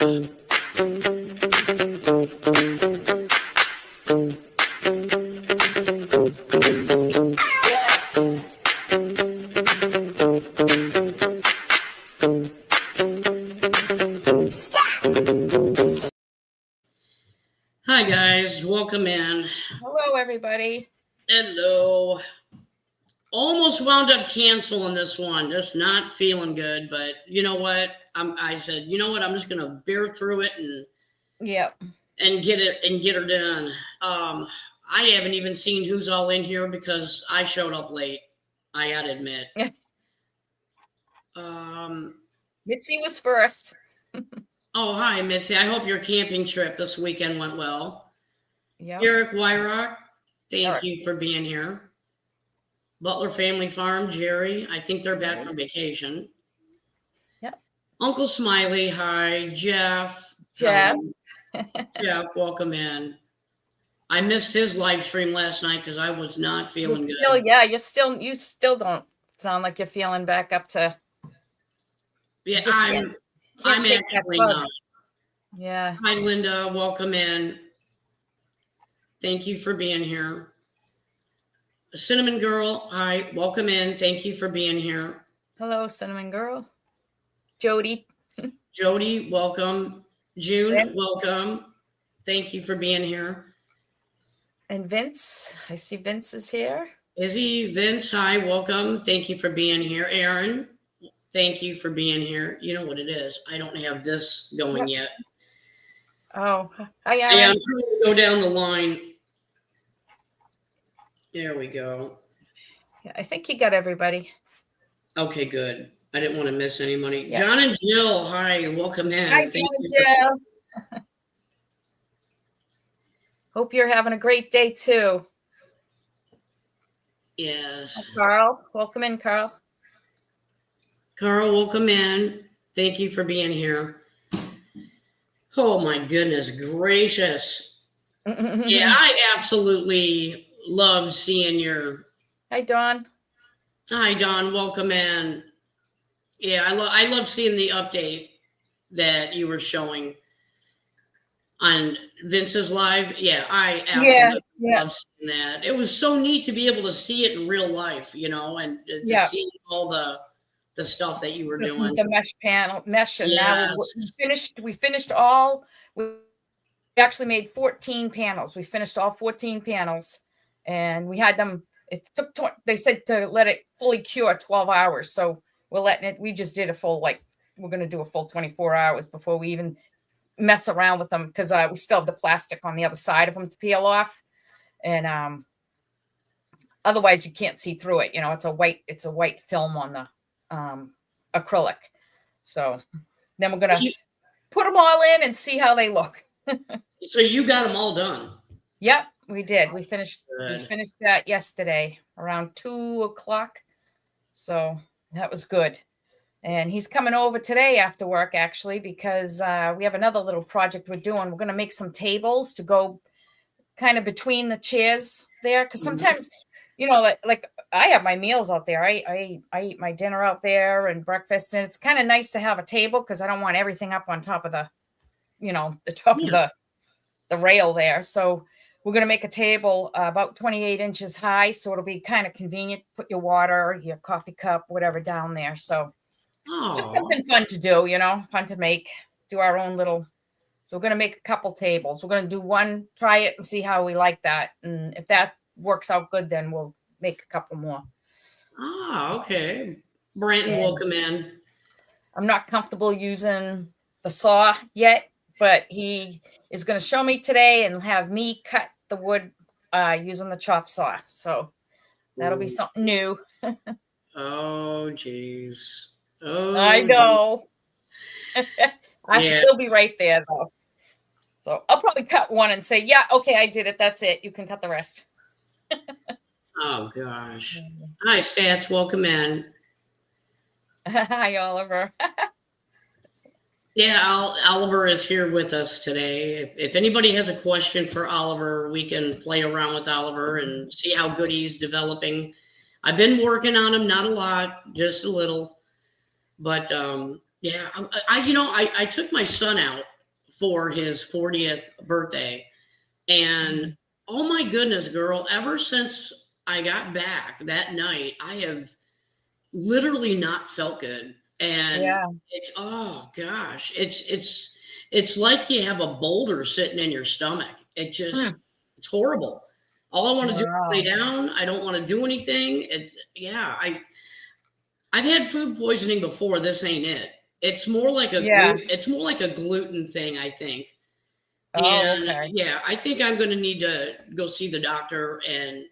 Hi guys, welcome in. Hello, everybody. Hello. Almost wound up canceling this one. Just not feeling good, but you know what? I said, you know what? I'm just gonna bear through it Yep. and get her done. I haven't even seen who's all in here because I showed up late. I gotta admit. Mitzi was first. Oh, hi, Mitzi. I hope your camping trip this weekend went well. Yep. Eric Wyrock, thank Eric. you for being here. Butler Family Farm, Jerry. I think they're back from vacation. Yep. Uncle Smiley, hi. Jeff. Jeff. Jeff, welcome in. I missed his live stream last night because I was not feeling good. Yeah, you still don't sound like you're feeling back up to. Yeah, I'm actually not. Yeah. Hi, Linda. Welcome in. Thank you for being here. Cinnamon Girl, hi. Welcome in. Thank you for being here. Hello, Cinnamon Girl. Jody. Jody, welcome. June, welcome. Thank you for being here. And Vince. I see Vince is here. Izzy, Vince, hi. Welcome. Thank you for being here. Aaron, thank you for being here. You know what it is. I don't have this going yet. Oh, hi, Aaron. Yeah, I'm trying to go down the line. There we go. Yeah, I think you got everybody. Okay, good. I didn't want to miss anybody. Yeah. John and Jill, hi. Welcome in. Hi, John and Jill. Hope you're having a great day, too. Yes. Hi, Carl. Welcome in, Carl. Carl, welcome in. Thank you for being here. Oh, my goodness gracious. Yeah, I absolutely love seeing your... Hi, Dawn. Hi, Dawn. Welcome in. Yeah, I love seeing the update that you were showing on Vince's live. Yeah, I absolutely love seeing that. It was so neat to be able to see it in real life, you know, and to see all the stuff that you were doing. The mesh, and now we finished all. We actually made 14 panels. We finished all 14 panels, and we had them. It took. They said to let it fully cure 12 hours. So we're letting it. We just did a full we're going to do a full 24 hours before we even mess around with them, because we still have the plastic on the other side of them to peel off, and otherwise you can't see through it. You know, it's a white film on the acrylic. So then we're going to put them all in and see how they look. So you got them all done? Yep, we did. We finished that yesterday around 2:00. So that was good. And he's coming over today after work, actually, because we have another little project we're doing. We're going to make some tables to go kind of between the chairs there, because sometimes, you know, like I have my meals out there. I eat my dinner out there and breakfast, and it's kind of nice to have a table because I don't want everything up on top of the, you know, the top of the rail there. So we're going to make a table about 28 inches high, so it'll be kind of convenient. Put your water, your coffee cup, whatever down there. So just something fun to do, you know, fun to make, do our own little. So we're going to make a couple tables. We're going to do one, try it and see how we like that. And if that works out good, then we'll make a couple more. Okay. Branton, welcome in. I'm not comfortable using the saw yet, but he is going to show me today and have me cut the wood using the chop saw. So that'll be something new. Oh, geez. Oh, I know. He'll be right there, though. So I'll probably cut one and say, yeah, okay, I did it. That's it. You can cut the rest. Oh, gosh. Hi, Stats. Welcome in. Hi, Oliver. Yeah, Oliver is here with us today. If anybody has a question for Oliver, we can play around with Oliver and see how good he's developing. I've been working on him, not a lot, just a little. But Yeah, I took my son out for his 40th birthday, and oh my goodness, girl, ever since I got back that night, I have literally not felt good. And Yeah. it's, oh gosh, it's like you have a boulder sitting in your stomach. It's horrible. All I want to do is lay Wow. down. I don't want to do anything. I've had food poisoning before. This ain't it. Yeah. It's more like a gluten thing, I think. Oh, And okay. yeah, I think I'm going to need to go see the doctor and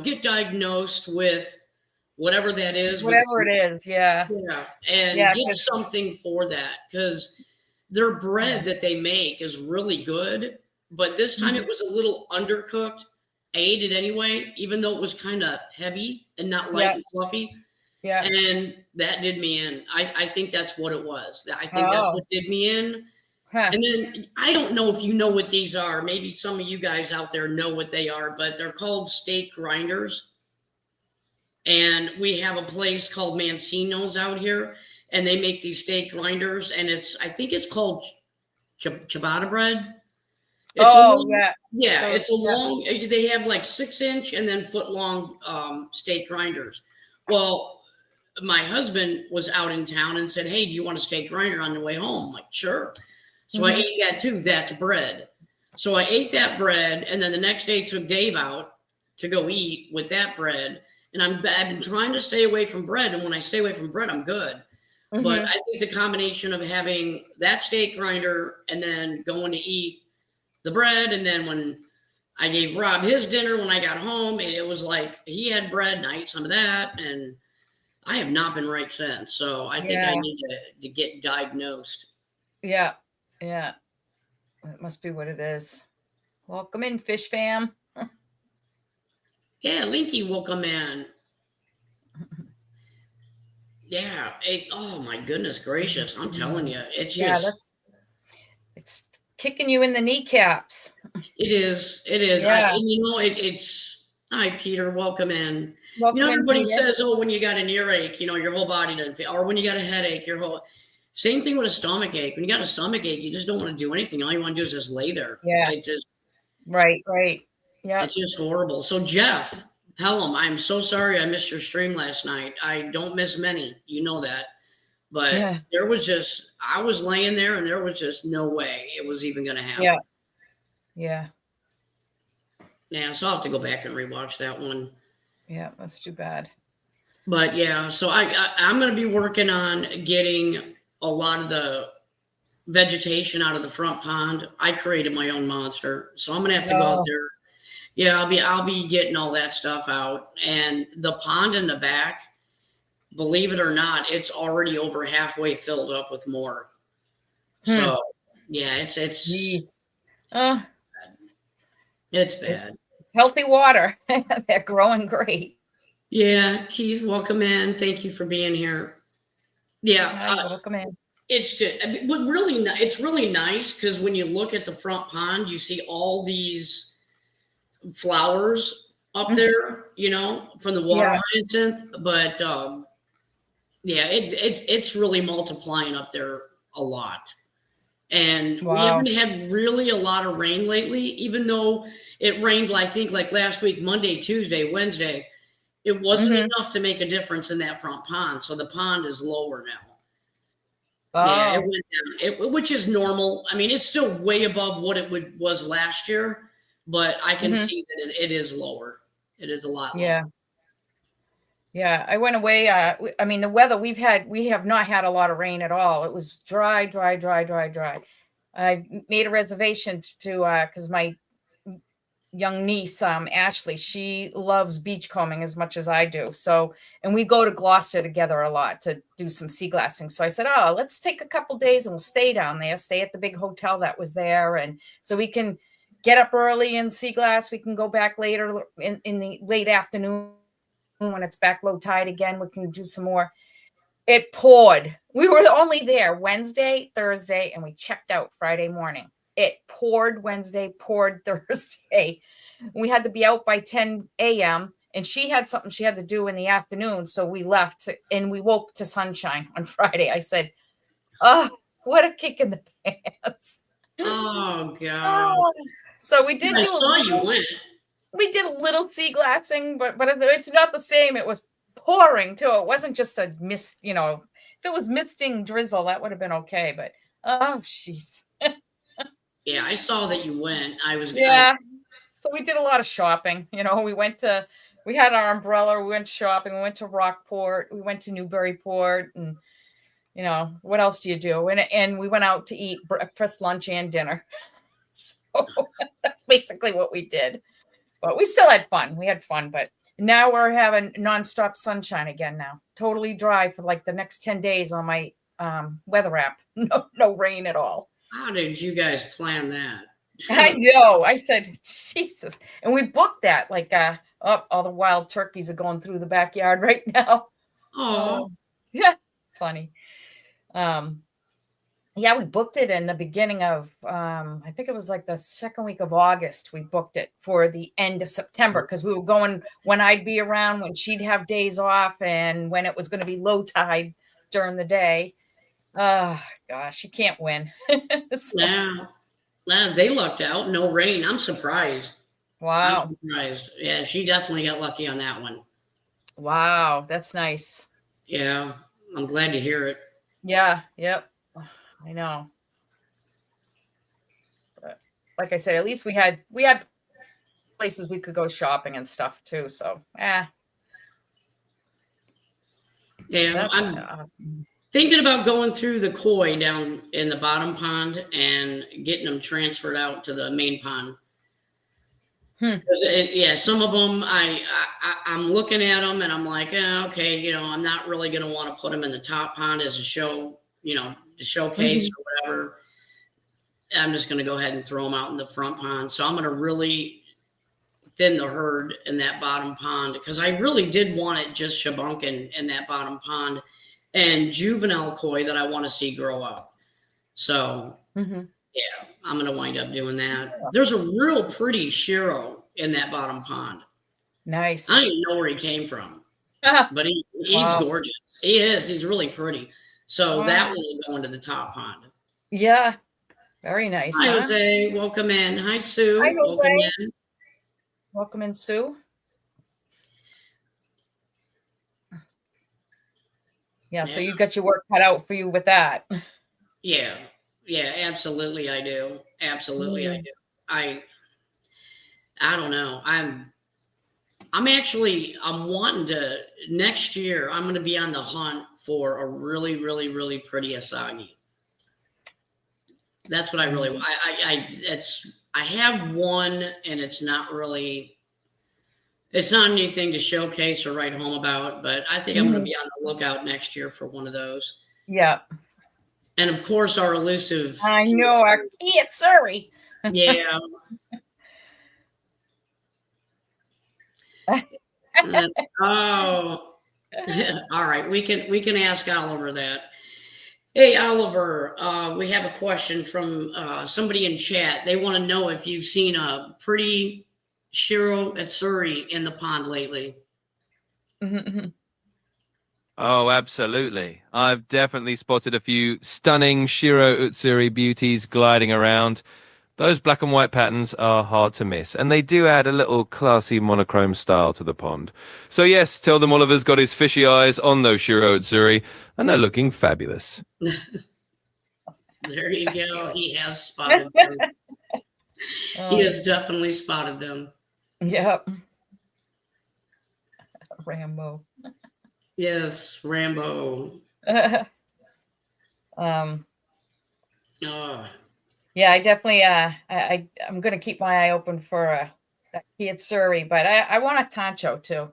get diagnosed with whatever that is with Whatever it is. Yeah. yeah, and Yeah. get 'Cause- something for that because their yeah. bread that they make is really good, but this time Mhm. it was a little undercooked. I ate it anyway, even though it was kind of heavy and not light Yeah. and fluffy. Yeah. And that did me in. I think that's what it was. I think that's Oh. what did me in. Huh. And then I don't know if you know what these are. Maybe some of you guys out there know what they are, but they're called steak grinders. And we have a place called Mancino's out here, and they make these steak grinders, and I think it's called ciabatta bread. It's a Oh, long, yeah. yeah, Those, it's a yeah. long. They have like 6 inch and then foot long steak grinders. Well, my husband was out in town and said, "Hey, do you want a steak grinder on the way home?" I'm like, sure. So I Mhm. ate that too. That's bread. So I ate that bread, and then the next day took Dave out to go eat with that bread. And I've been trying to stay away from bread, and when I stay away from bread, I'm good. But Mhm. I think the combination of having that steak grinder and then going to eat the bread, and then when I gave Rob his dinner when I got home, it was like he had bread, and I ate some of that, and I have not been right since. So I think I Yeah. need to get diagnosed. Yeah. Yeah. That must be what it is. Welcome in, Fish Fam. Yeah, Linky will come in. Yeah. Oh my goodness gracious! I'm telling you, it's Yeah, just it's kicking you in the kneecaps. it is. It is. Yeah. It's. Hi, Peter. Welcome in. Welcome in, Everybody Peter. says, "Oh, when you got an earache, your whole body doesn't feel," or when you got a headache, your whole. Same thing with a stomach ache. When you got a stomach ache, you just don't want to do anything. All you want to do is just lay there. Yeah. Right. Yeah. It's just horrible. So Jeff Pelham, I'm so sorry I missed your stream last night. I don't miss many. You know that. But Yeah. I was laying there and there was just no way it was even going to happen. Yeah. Yeah. Yeah. So I'll have to go back and rewatch that one. Yeah. That's too bad. But yeah, so I'm going to be working on getting a lot of the vegetation out of the front pond. I created my own monster, so I'm going to have to go out there. Yeah, I'll be getting all that stuff out, and the pond in the back. Believe it or not, it's already over halfway filled up with more. So yeah, it's Jeez. It's bad. It's healthy water. They're growing great. Yeah, Keith, welcome in. Thank you for being here. Yeah, welcome in. It's just, it's really nice because when you look at the front pond, you see all these flowers up there, from the water hyacinth. But yeah, it's really multiplying up there a lot. And we haven't had really a lot of rain lately, even though it rained, I think, like last week, Monday, Tuesday, Wednesday. It wasn't enough to make a difference in that front pond. So the pond is lower now. Yeah, it went down, which is normal. I mean, it's still way above what it was last year, but I can see that it is lower. It is a lot lower. Yeah, I went away. I mean, the weather we have not had a lot of rain at all. It was dry. I made a reservation to because my young niece, Ashley, she loves beachcombing as much as I do. So, and we go to Gloucester together a lot to do some sea glassing. So I said, oh, let's take a couple days and we'll stay down there, stay at the big hotel that was there. And so we can get up early and sea glass. We can go back later in the late afternoon when it's back low tide again. We can do some more. It poured. We were only there Wednesday, Thursday, and we checked out Friday morning. It poured Wednesday, poured Thursday. We had to be out by 10 a.m. and she had something she had to do in the afternoon. So we left and we woke to sunshine on Friday. I said, Oh, what a kick in the pants. Oh God. Oh, so we did I do a saw you little, went. we did a little sea glassing, but it's not the same. It was pouring too. It wasn't just a mist, you know. If it was misting drizzle, that would have been okay. But oh, jeez. Yeah, I saw that you went. Yeah. So we did a lot of shopping. You know, we had our umbrella. We went shopping. We went to Rockport. We went to Newburyport, and you know, what else do you do? And we went out to eat breakfast, lunch, and dinner. So that's basically what we did. But we still had fun. We had fun, but now we're having nonstop sunshine again now. Totally dry for like the next 10 days on my weather app. No rain at all. How did you guys plan that? I know. I said, Jesus. And we booked that like all the wild turkeys are going through the backyard right now. Oh, yeah. Funny. Yeah, we booked it in the beginning of I think it was like the second week of August. We booked it for the end of September because we were going when I'd be around, when she'd have days off, and when it was going to be low tide during the day. Oh gosh, you can't win. So, yeah. Well, they lucked out. No rain. I'm surprised. wow. I'm surprised. Yeah, she definitely got lucky on that one. Wow, that's nice. Yeah, I'm glad to hear it. Yeah, yep. I know. But like I said, at least we had places we could go shopping and stuff too. So Yeah, that's I'm awesome. thinking about going through the koi down in the bottom pond and getting them transferred out to the main pond. Yeah, some of them I'm looking at them and I'm like, okay, you know, I'm not really going to want to put them in the top pond as a show, you know, to showcase or whatever. I'm just going to go ahead and throw them out in the front pond. So I'm going to really thin the herd in that bottom pond because I really did want it just shabunking in that bottom pond and juvenile koi that I want to see grow up. So yeah, I'm going to wind up doing that. There's a real pretty Shiro in that bottom pond. Nice. I don't even know where he came from, but he's gorgeous. He is. He's really pretty. So that one will go into the top pond. Yeah. Very nice. Hi, Jose. Welcome in. Hi, Sue. Hi, Jose. Welcome in. Welcome in, Sue. Yeah, so you got your work cut out for you with that. Yeah. Yeah, absolutely I do. Absolutely I do. I don't know. I'm wanting to next year I'm going to be on the hunt for a really, really, really pretty Asagi. That's what I really want. I have one and it's not anything to showcase or write home about, but I think I'm going to be on the lookout next year for one of those. Yeah. And of course, our elusive. I know, our Kitsuri. Yeah. Oh. All right. We can ask Oliver that. Hey, Oliver, we have a question from somebody in chat. They want to know if you've seen a pretty Shiro Utsuri in the pond lately. Oh, absolutely. I've definitely spotted a few stunning Shiro Utsuri beauties gliding around. Those black and white patterns are hard to miss, and they do add a little classy monochrome style to the pond. So yes, tell them Oliver's got his fishy eyes on those Shiro Utsuri, and they're looking fabulous. There you go. He has spotted them. He has definitely spotted them. Yep. Rambo. Yes, Rambo. Oh. Yeah, I definitely I'm gonna keep my eye open for that Kitsuri, but I want a Tancho too.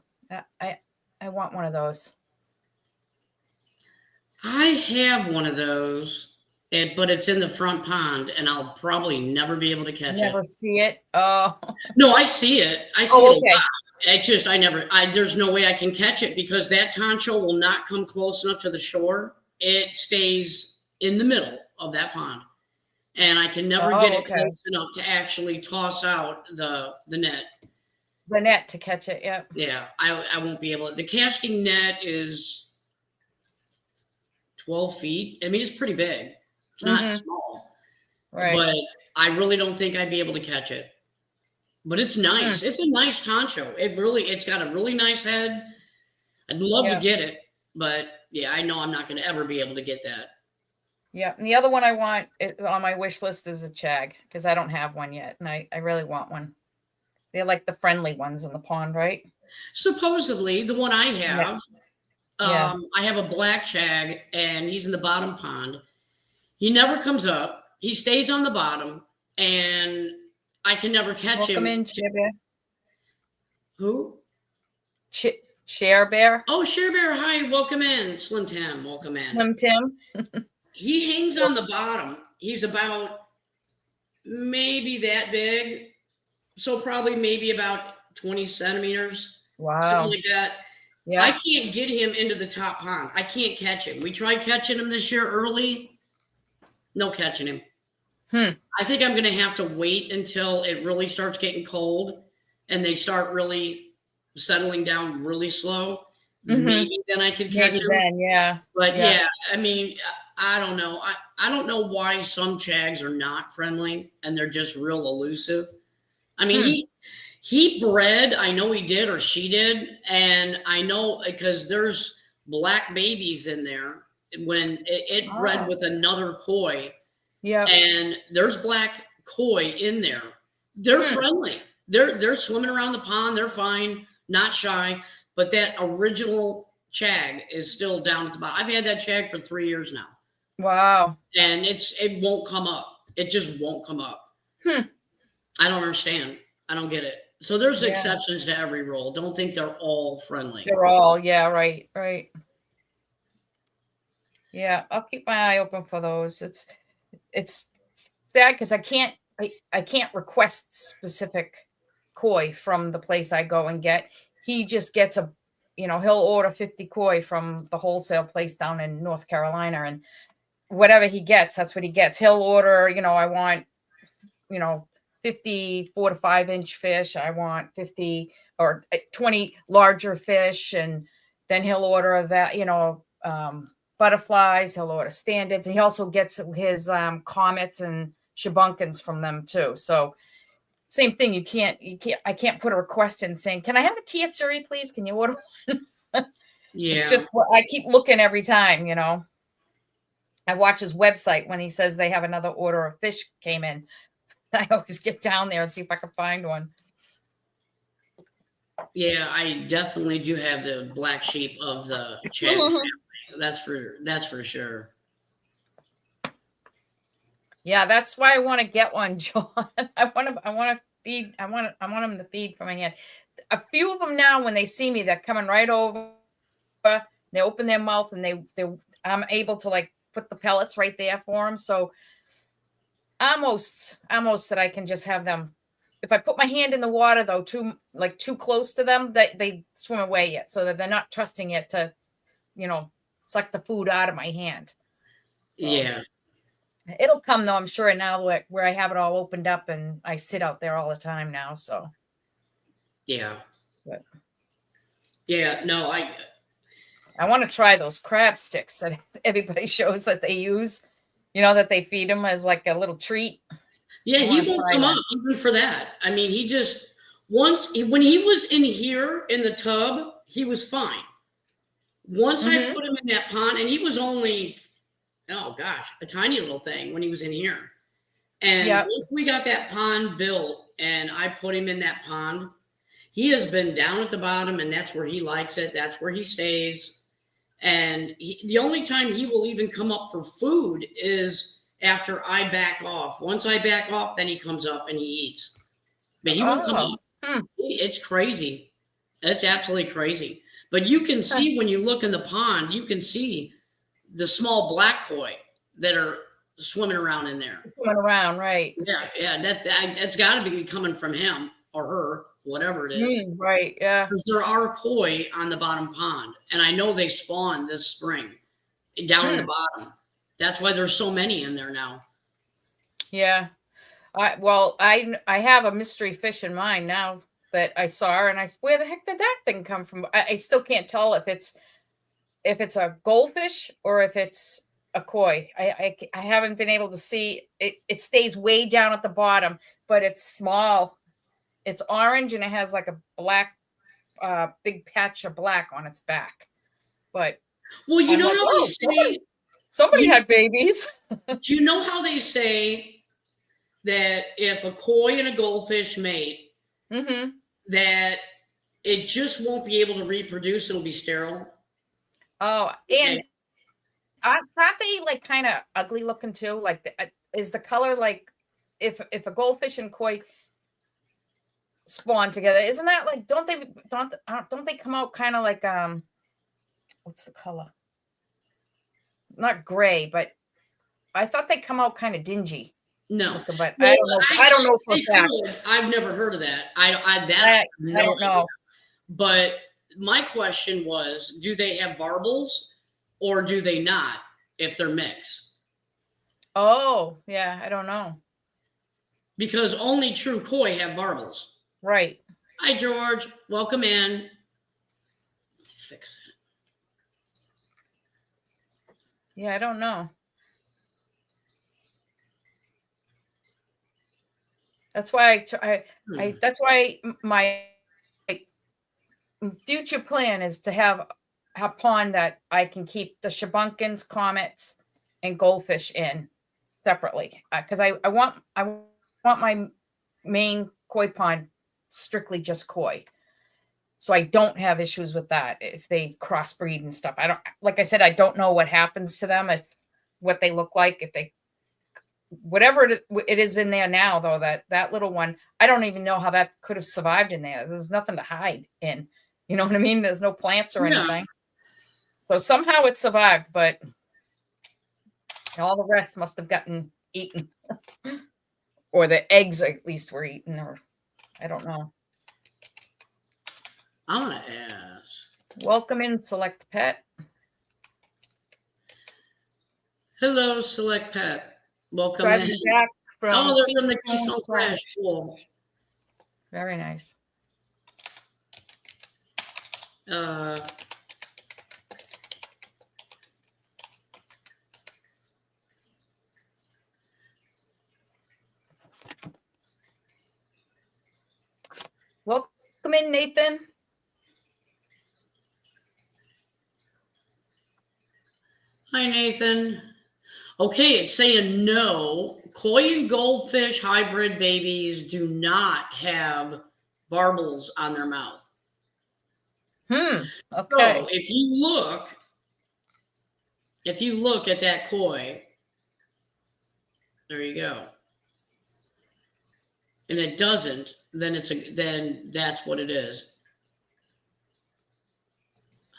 I want one of those. I have one of those, but it's in the front pond, and I'll probably never be able to catch it. Never see it. Oh. No, I see it. I see it a lot. It just there's no way I can catch it because that Tancho will not come close enough to the shore. It stays in the middle of that pond. And I can never get it close enough to actually toss out the net. The net to catch it, yeah. Yeah, I won't be able to. The casting net is 12 feet. I mean, it's pretty big. It's not small. Right. But I really don't think I'd be able to catch it. But it's nice. It's a nice concho. It's got a really nice head. I'd love to get it, but yeah, I know I'm not going to ever be able to get that. Yeah. And the other one I want on my wish list is a chag, because I don't have one yet. And I really want one. They're like the friendly ones in the pond, right? Supposedly, the one I have, Yeah. I have a black chag, and he's in the bottom pond. He never comes up. He stays on the bottom, and I can never catch him. Welcome in, Share Bear. Who? Share Bear. Oh, Share Bear. Hi, welcome in. Slim Tim, welcome in. Slim Tim. He hangs on the bottom. He's about maybe that big. So probably maybe about 20 centimeters. Wow. Something like that. Yeah. I can't get him into the top pond. I can't catch him. We tried catching him this year early. No catching him. I think I'm going to have to wait until it really starts getting cold and they start really settling down really slow. Maybe then I could catch him. Then, yeah. But yeah, I mean, I don't know. I don't know why some chags are not friendly and they're just real elusive. I mean, he bred, I know he did or she did, and I know because there's black babies in there when it bred with another koi. Yeah. And there's black koi in there. They're friendly. They're swimming around the pond. They're fine, not shy. But that original chag is still down at the bottom. I've had that chag for 3 years now. Wow. And it won't come up. It just won't come up. I don't understand. I don't get it. So there's exceptions to every rule. Don't think they're all friendly. They're all, right. Yeah, I'll keep my eye open for those. It's sad because I can't request specific koi from the place I go and get. He just gets he'll order 50 koi from the wholesale place down in North Carolina, and whatever he gets, that's what he gets. He'll order, I want, 50 4 to 5 inch fish. I want 50 or 20 larger fish. And then he'll order that, butterflies, he'll order standards. And he also gets his comets and shabunkins from them too. So same thing. I can't put a request in saying, can I have a Tiatsuri, please? Can you order one? Yeah. It's just what I keep looking every time, I watch his website when he says they have another order of fish came in. I always get down there and see if I can find one. Yeah, I definitely do have the black sheep of the chag family. That's for sure. Yeah, that's why I want to get one, John. I want them to feed from my hand. A few of them now, when they see me, they're coming right over. They open their mouth and I'm able to put the pellets right there for them. So almost that I can just have them. If I put my hand in the water though, too close to them, they swim away yet, so that they're not trusting it to, suck the food out of my hand. Yeah. It'll come though, I'm sure, now where I have it all opened up and I sit out there all the time now. So. Yeah. But, yeah. No, I want to try those crab sticks that everybody shows that they use. That they feed him as like a little treat. Yeah, he won't come up even for that. I mean, when he was in here in the tub, he was fine. Once I put him in that pond, and he was only, a tiny little thing when he was in here. And once we got that pond built and I put him in that pond, he has been down at the bottom, and that's where he likes it. That's where he stays. And the only time he will even come up for food is after I back off. Once I back off, then he comes up and he eats. But he won't come up. It's crazy. It's absolutely crazy. But you can see when you look in the pond, you can see the small black koi that are swimming around in there. Swimming around, right. Yeah. That's got to be coming from him or her. Whatever it is. Right, yeah. Because there are koi on the bottom pond. And I know they spawn this spring down in the bottom. That's why there's so many in there now. Yeah. I have a mystery fish in mind now that I saw, and where the heck did that thing come from? I still can't tell if it's if it's a goldfish or if it's a koi. I haven't been able to see it. It stays way down at the bottom, but it's small. It's orange and it has like a black, big patch of black on its back. But Well, you I'm know like, how "Oh, they say, somebody you- had babies." do you know how they say that if a koi and a goldfish mate, Mm-hmm. that it just won't be able to reproduce, it'll be sterile? Oh, and aren't they like kind of ugly looking too? Like, is the color like if a goldfish and koi spawn together? Isn't that like don't they come out kind of like what's the color? Not gray, but I thought they come out kind of dingy. No, looking, but well, I don't know. I don't know for a they fact. could. I've never heard of that. I I don't know. But my question was, do they have barbels or do they not if they're mixed? Oh, yeah, I don't know. Because only true koi have barbels. Right. Hi, George. Welcome in. Fix that. Yeah, I don't know. That's why that's why my future plan is to have a pond that I can keep the shabunkins, comets, and goldfish in separately. Because I want my main koi pond strictly just koi. So I don't have issues with that if they crossbreed and stuff. I don't, like I said, I don't know what happens to them, if what they look like, if they, whatever it is in there now, though, that little one, I don't even know how that could have survived in there. There's nothing to hide in. You know what I mean? There's no plants or anything. So somehow it survived, but all the rest must have gotten eaten. Or the eggs at least were eaten, or I don't know. I'm going to ask. Welcome in, Select Pet. Hello, Select Pet. Welcome Driving in. back from They're from the Keystone Crash. Cool. Very nice. Welcome in, Nathan. Hi, Nathan. Okay, it's saying no. Koi and goldfish hybrid babies do not have barbels on their mouth. Okay. So if you look at that koi, there you go. And it doesn't, then that's what it is.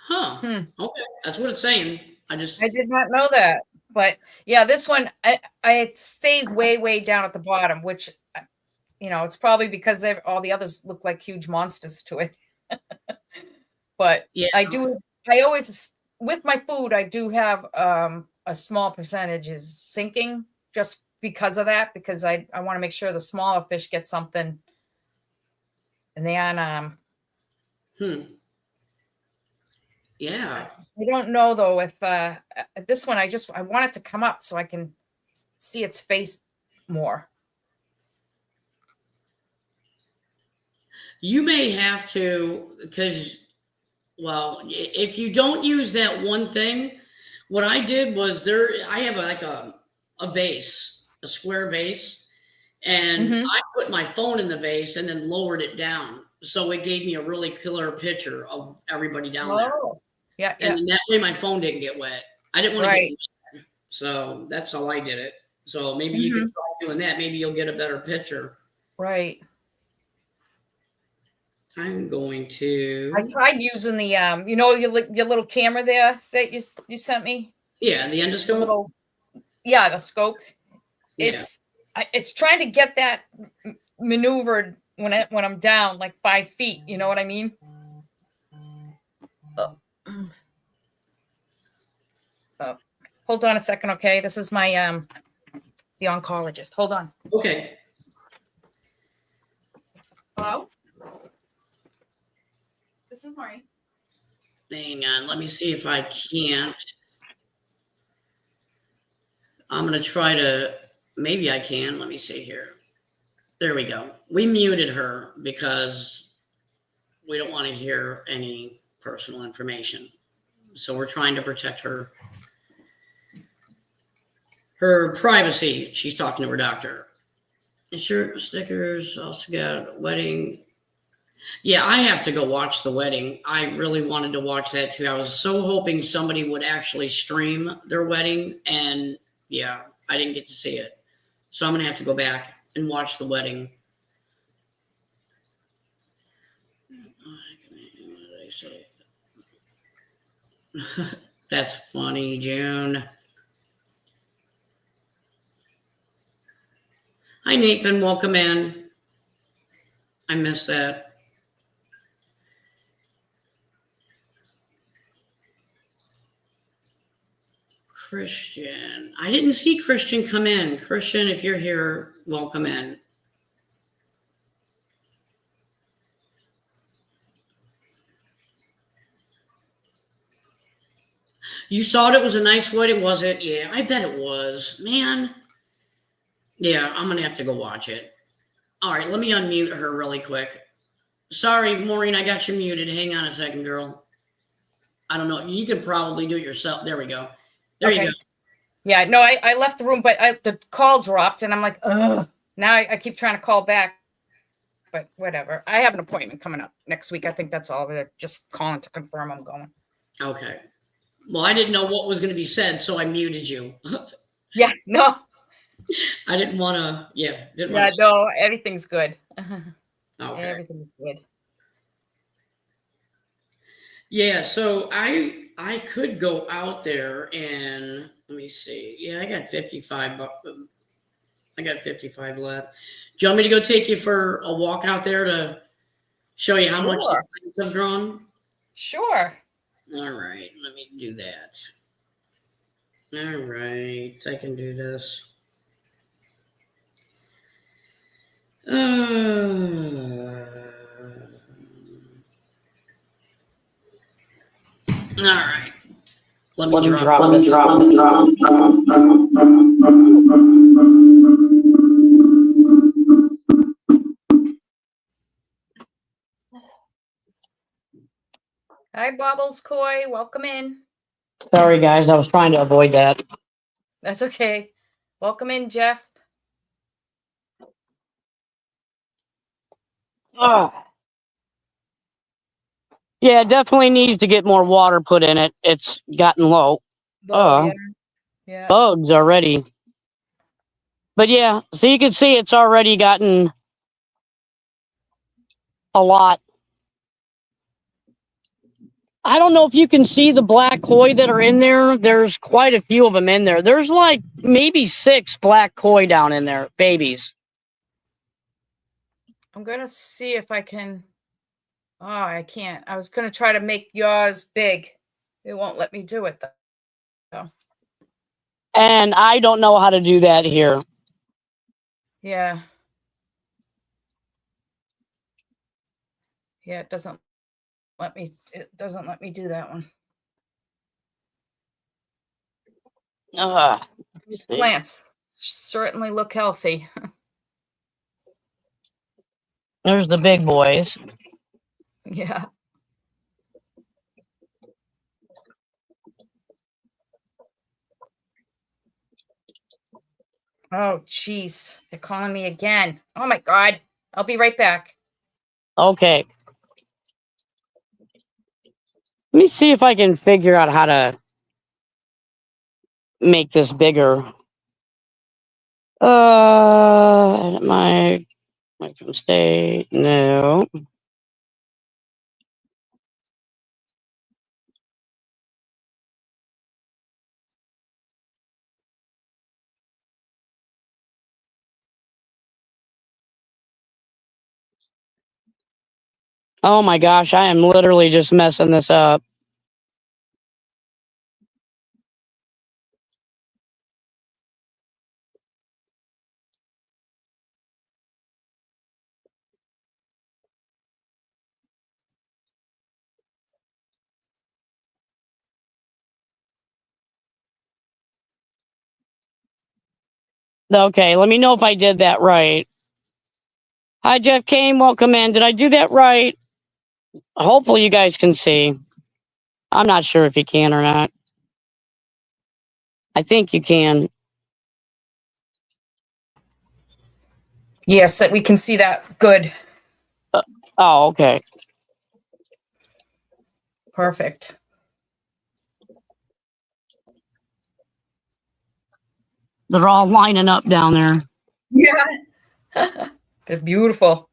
Huh. Okay, that's what it's saying. I did not know that, but yeah, this one it stays way down at the bottom, which it's probably because all the others look like huge monsters to it. But yeah, I always, with my food, I do have a small percentage is sinking, just because of that, because I want to make sure the smaller fish get something. And then yeah, I don't know though if this one I want it to come up so I can see its face more. You may have to, because, well, if you don't use that one thing, what I did was I have a vase, a square vase, and I put my phone in the vase and then lowered it down. So it gave me a really clear picture of everybody down there. Yeah. And that way my phone didn't get wet. I didn't want to get wet. So that's how I did it. So maybe you can try doing that. Maybe you'll get a better picture. Right. I'm going to. I tried using the your little camera there that you sent me. Yeah, the endoscope. The scope. It's trying to get that maneuvered when I'm down like 5 feet. You know what I mean? Hold on a second, okay? This is my the oncologist. Hold on. Okay. Hello? This is Maureen. Hang on, let me see if I can't. I'm gonna try to, maybe I can. Let me see here. There we go. We muted her because we don't want to hear any personal information. So we're trying to protect her privacy. She's talking to her doctor. Shirt stickers, also got wedding. Yeah, I have to go watch the wedding. I really wanted to watch that too. I was so hoping somebody would actually stream their wedding, and yeah, I didn't get to see it. So I'm gonna have to go back and watch the wedding. What did I say? That's funny, June. Hi, Nathan. Welcome in. I missed that. Christian. I didn't see Christian come in. Christian, if you're here, welcome in. You saw it was a nice wedding, was it? Yeah, I bet it was. Man. Yeah, I'm going to have to go watch it. All right, let me unmute her really quick. Sorry, Maureen, I got you muted. Hang on a second, girl. I don't know. You can probably do it yourself. There we go. There you go. Yeah, no, I left the room, but the call dropped, and I'm like, ugh. Now I keep trying to call back, but whatever. I have an appointment coming up next week. I think that's all. They're just calling to confirm I'm going. Okay. Well, I didn't know what was going to be said, so I muted you. Yeah, no. I didn't want to, yeah. No, everything's good. Okay. Everything's good. Yeah, so I could go out there and let me see. Yeah, I got 55 I got 55 left. Do you want me to go take you for a walk out there to show you how much the plants have grown? Sure. All right, let me do that. All right, I can do this. All right. Let me drop this. Hi, Bobbles Koi. Welcome in. Sorry, guys. I was trying to avoid that. That's okay. Welcome in, Jeff. Yeah, it definitely needs to get more water put in it. It's gotten low. Yeah. Bugs already. But yeah, so you can see it's already gotten a lot. I don't know if you can see the black koi that are in there. There's quite a few of them in there. There's like maybe 6 black koi down in there, babies. I'm going to see if I can. Oh, I can't. I was going to try to make yours big. It won't let me do it, though. And I don't know how to do that here. Yeah. Yeah, it doesn't let me do that one. Plants certainly look healthy. There's the big boys. Yeah. Oh, jeez. They're calling me again. Oh, my God. I'll be right back. Okay. Let me see if I can figure out how to make this bigger. My from state, no. Oh my gosh, I am literally just messing this up. Okay, let me know if I did that right. Hi, Jeff Kane. Welcome in. Did I do that right? Hopefully you guys can see. I'm not sure if you can or not. I think you can. Yes, that we can see that. Good. Oh, okay. Perfect. They're all lining up down there. Yeah. They're beautiful.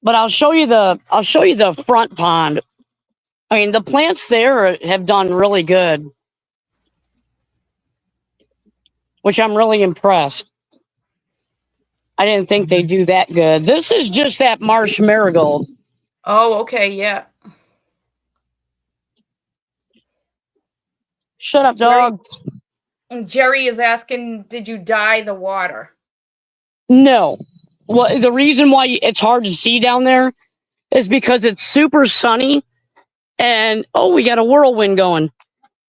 But I'll show you the front pond. I mean, the plants there have done really good, which I'm really impressed. I didn't think they'd do that good. This is just that marsh marigold. Oh, okay. Yeah. Shut up, dog. And Jerry is asking, did you dye the water? No. Well, the reason why it's hard to see down there is because it's super sunny and we got a whirlwind going.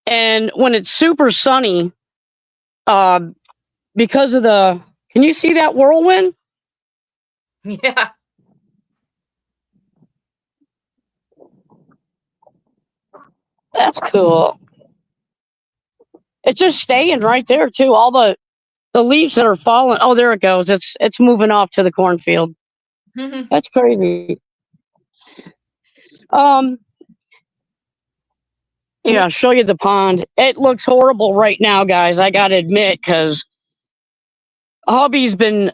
And when it's super sunny, because of can you see that whirlwind? Yeah. That's cool. It's just staying right there too. All the leaves that are falling. Oh, there it goes. It's moving off to the cornfield. That's crazy. Yeah, I'll show you the pond. It looks horrible right now, guys. I gotta admit, because hubby's been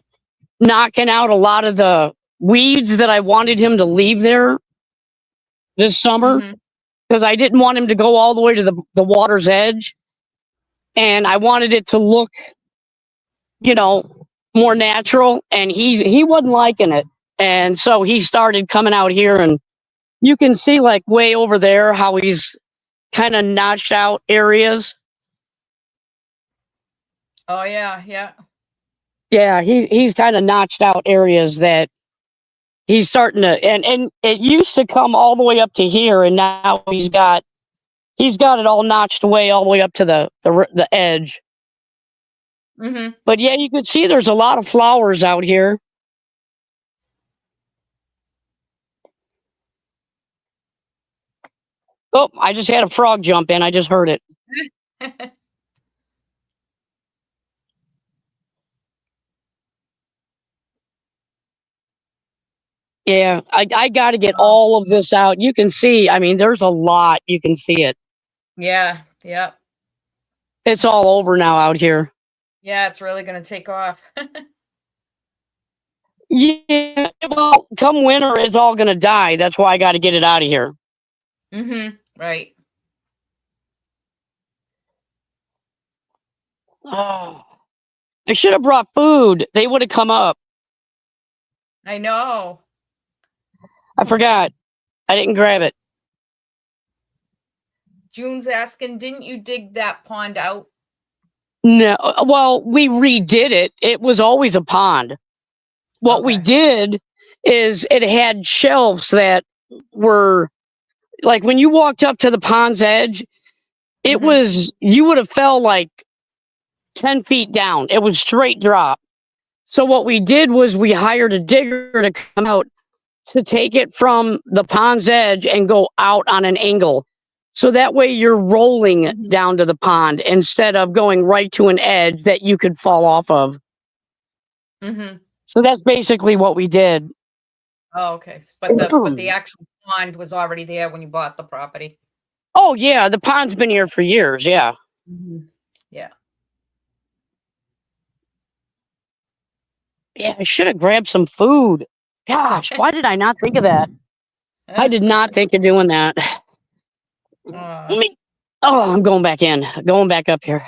knocking out a lot of the weeds that I wanted him to leave there this summer, because I didn't want him to go all the way to the water's edge, and I wanted it to look, more natural. And he wasn't liking it, and so he started coming out here, and you can see like way over there how he's kind of notched out areas. Oh yeah, yeah. Yeah, he's kind of notched out areas that he's starting to, and it used to come all the way up to here, and now he's got it all notched away all the way up to the edge. But yeah, you can see there's a lot of flowers out here. Oh, I just had a frog jump in. I just heard it. Yeah, I got to get all of this out. You can see, I mean, there's a lot. You can see it. Yeah, yeah. It's all over now out here. Yeah, it's really going to take off. Yeah, well, come winter, it's all going to die. That's why I got to get it out of here. Right. Oh, I should have brought food. They would have come up. I know. I forgot. I didn't grab it. June's asking, didn't you dig that pond out? No, well, we redid it. It was always a pond. What we did is it had shelves that were like when you walked up to the pond's edge, it was, you would have fell like 10 feet down. It was straight drop. So what we did was we hired a digger to come out to take it from the pond's edge and go out on an angle. So that way you're rolling down to the pond instead of going right to an edge that you could fall off of. So that's basically what we did. Oh, okay. But the actual pond was already there when you bought the property. Oh, yeah. The pond's been here for years. Yeah. Yeah. Yeah, I should have grabbed some food. Gosh, why did I not think of that? I did not think of doing that. I'm going back in. Going back up here.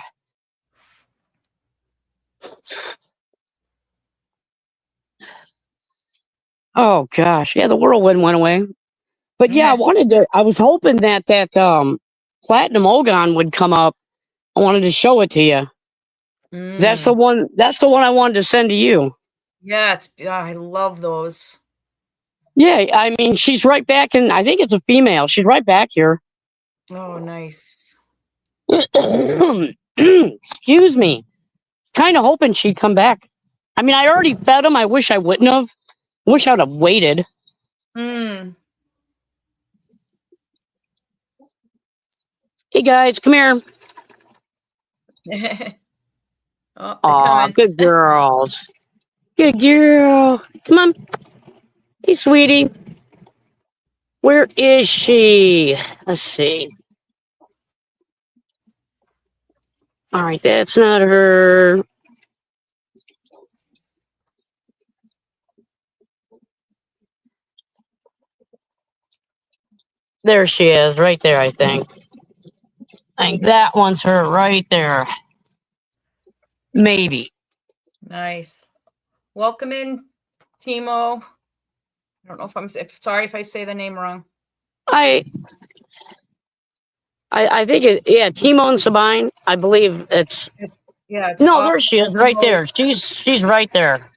Oh gosh, yeah, the whirlwind went away. But yeah, I was hoping that platinum ogon would come up. I wanted to show it to you. That's the one I wanted to send to you. Yeah, I love those. Yeah, I mean, she's right back in, I think it's a female. She's right back here. Oh, nice. Excuse me. Kind of hoping she'd come back. I mean, I already fed him. I wish I wouldn't have. Wish I'd have waited. Mm. Hey guys, come here. Oh, they're Aw, coming. good girls. Good girl. Come on. Hey, sweetie. Where is she? Let's see. All right, that's not her. There she is, right there, I think. I think that one's her right there. Maybe. Nice. Welcome in, Timo. I don't know if sorry if I say the name wrong. I think it, yeah, Timon Sabine. I believe it's Yeah. It's no, off- there she is, right there. She's right there.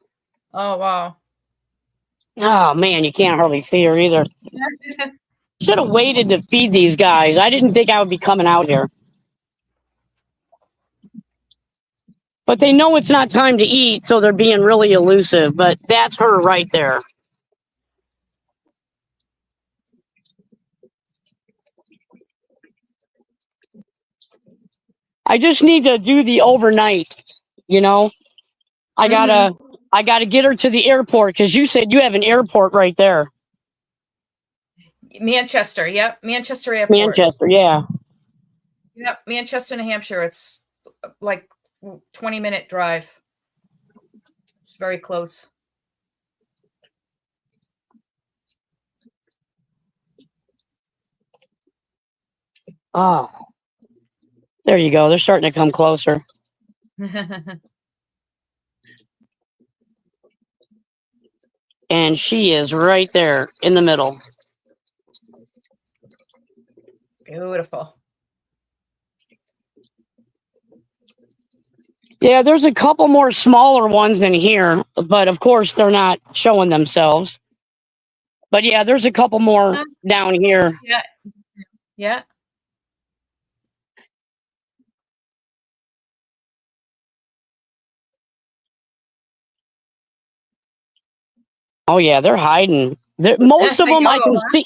Oh wow. Oh man, you can't hardly see her either. Should have waited to feed these guys. I didn't think I would be coming out here. But they know it's not time to eat, so they're being really elusive. But that's her right there. I just need to do the overnight, you know? I gotta get her to the airport because you said you have an airport right there. Manchester. Yep. Manchester Airport. Manchester, yeah. Yep. Manchester, New Hampshire. It's like 20-minute drive. It's very close. Oh. There you go. They're starting to come closer. And she is right there in the middle. Beautiful. Yeah, there's a couple more smaller ones in here, but of course they're not showing themselves. But yeah, there's a couple more down here. Yeah. Yeah. Oh yeah, they're hiding. Most of them I can see.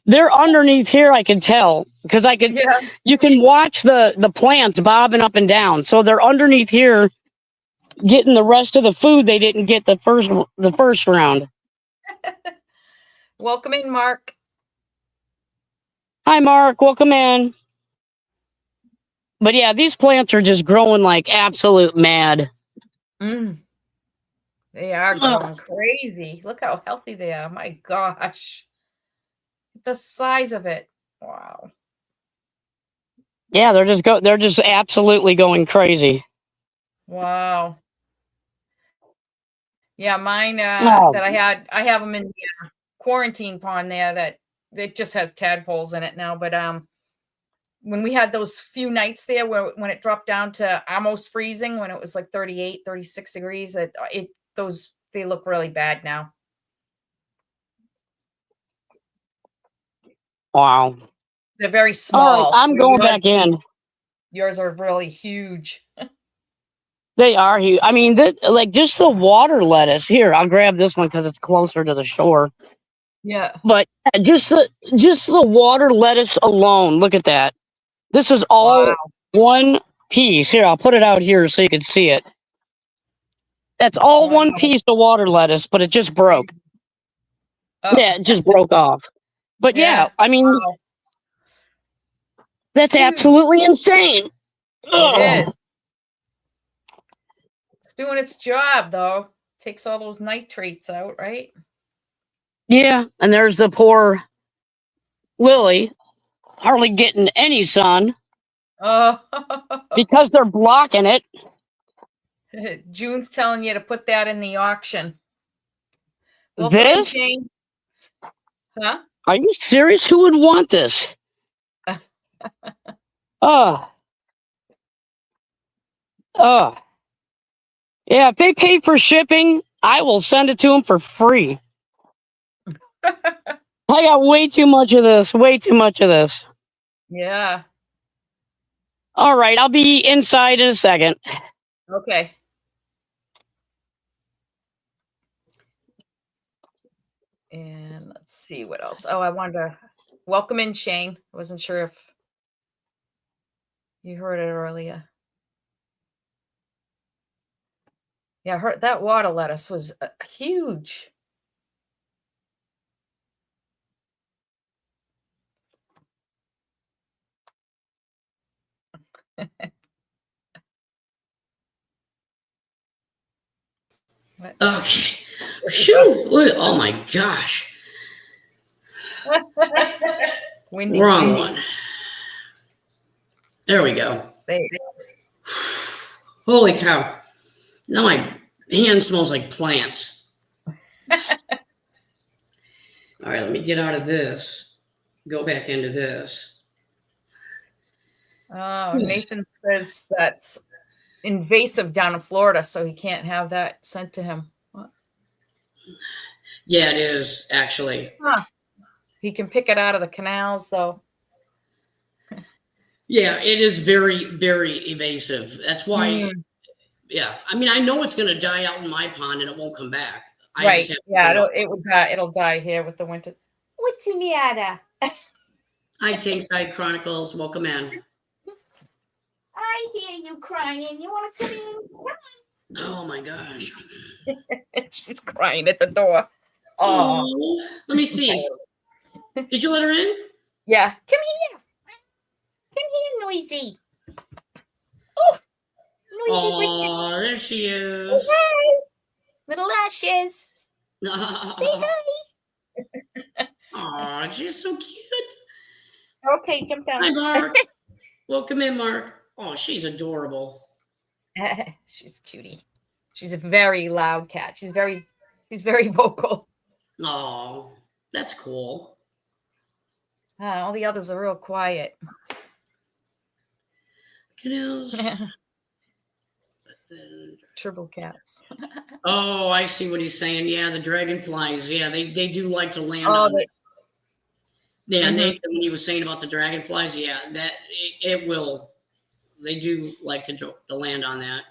They're underneath here. I can tell because I could. Yeah. You can watch the plants bobbing up and down. So they're underneath here, getting the rest of the food they didn't get the first round. Welcome in, Mark. Hi, Mark. Welcome in. But yeah, these plants are just growing like absolute mad. Mm. They are going crazy. Look how healthy they are. My gosh. The size of it. Wow. Yeah, they're just absolutely going crazy. Wow. Yeah, mine Oh. that I have them in the quarantine pond there that it just has tadpoles in it now. But when we had those few nights there when it dropped down to almost freezing, when it was like 38, 36 degrees, they look really bad now. Wow. They're very All small. right, I'm going back in. Yours are really huge. They are huge. I mean, like just the water lettuce. Here, I'll grab this one because it's closer to the shore. Yeah. But just the water lettuce alone. Look at that. This is all one piece. Here, I'll put it out here so you can see it. That's all one piece of water lettuce, but it just broke. Oh. Yeah, it just broke off. But yeah, I mean, that's absolutely insane. It is. It's doing its job, though. Takes all those nitrates out, right? Yeah, and there's the poor Lily, hardly getting any sun. Oh. Because they're blocking it. June's telling you to put that in the auction. This? Huh? Are you serious? Who would want this? Oh. Oh. Yeah, if they pay for shipping, I will send it to them for free. I got way too much of this. Way too much of this. Yeah. All right, I'll be inside in a second. Okay. And let's see what else. Oh, I wanted to welcome in Shane. I wasn't sure if you heard it earlier. Yeah, that water lettuce was huge. Okay. Phew. Oh my gosh. Windy. Wrong one. There we go. Holy cow. Now my hand smells like plants. All right, let me get out of this. Go back into this. Oh, Nathan says that's invasive down in Florida, so he can't have that sent to him. What? Yeah, it is, actually. Huh. He can pick it out of the canals, though. Yeah, it is very, very evasive. That's why, yeah. I mean, I know it's going to die out in my pond and it won't come back. Right. Yeah, it'll die here with the winter. What's the matter? Hi, Kingside Chronicles. Welcome in. I hear you crying. You want to come in? Oh, my gosh. She's crying at the door. Oh. Let me see. Did you let her in? Yeah. Come here. Come here, Noisy. Oh, Noisy. Oh, there she is. Hi. Little lashes. Say Oh, hi. she's so cute. Okay, jump down. Hi, Mark. Welcome in, Mark. Oh, she's adorable. She's cutie. She's a very loud cat. She's very vocal. Oh, that's cool. All the others are real quiet. Canoes. Triple cats. Oh, I see what he's saying. Yeah, the dragonflies. Yeah, they do like to land on it. Yeah, Nathan, when he was saying about the dragonflies, yeah, that it will. They do like to land on that.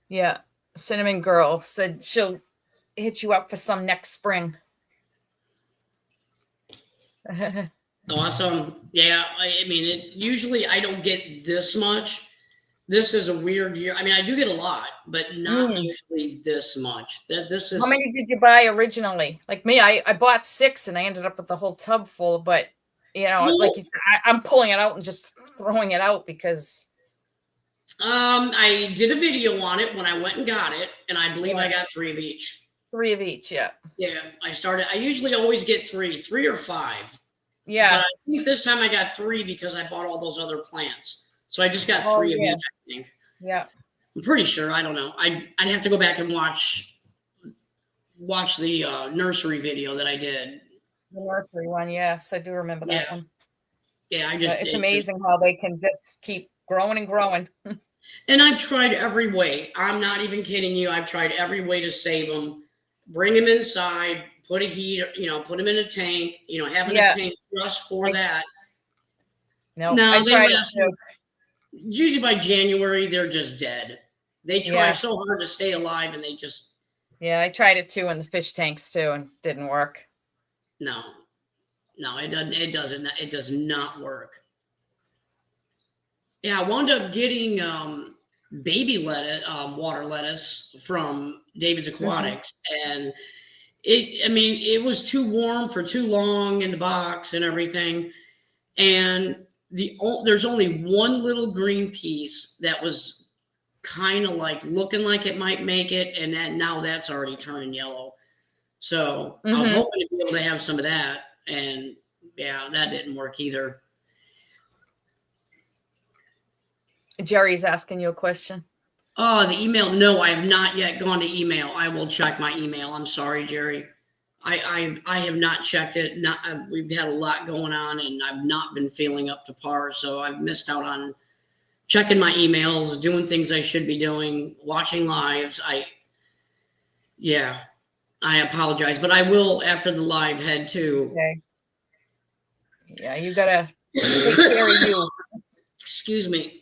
Yeah. Cinnamon Girl said she'll hit you up for some next spring. Awesome. Yeah, I mean, usually I don't get this much. This is a weird year. I mean, I do get a lot, but not usually this much. This is. How many did you buy originally? Like me, I bought 6 and I ended up with the whole tub full. But like you said, I'm pulling it out and just throwing it out because. I did a video on it when I went and got it, and I believe I got 3 of each. 3 of each, yeah. Yeah, I usually always get 3 or 5. Yeah. But I think this time I got 3 because I bought all those other plants. So I just got 3 of each, I think. Yeah. I'm pretty sure. I don't know. I'd have to go back and watch the nursery video that I did. The nursery one, yes, I do remember that one. Yeah, it's amazing how they can just keep growing and growing. And I've tried every way. I'm not even kidding you. I've tried every way to save them. Bring them inside, put a heater, put them in a tank, having a tank just for that. No, I tried it. Usually by January, they're just dead. They try so hard to stay alive, and they just. Yeah, I tried it too in the fish tanks too, and didn't work. No, it doesn't. It doesn't. It does not work. Yeah, I wound up getting baby lettuce, water lettuce from David's Aquatics, and it was too warm for too long in the box and everything, and there's only one little green piece that was kind of like looking like it might make it, and now that's already turning yellow. So I was hoping to be able to have some of that, and yeah, that didn't work either. Jerry's asking you a question. Oh, the email. No, I have not yet gone to email. I will check my email. I'm sorry, Jerry. I have not checked it. We've had a lot going on, and I've not been feeling up to par. So I've missed out on checking my emails, doing things I should be doing, watching lives. I apologize, but I will after the live head too. Okay. Yeah, you gotta take care of you. Excuse me.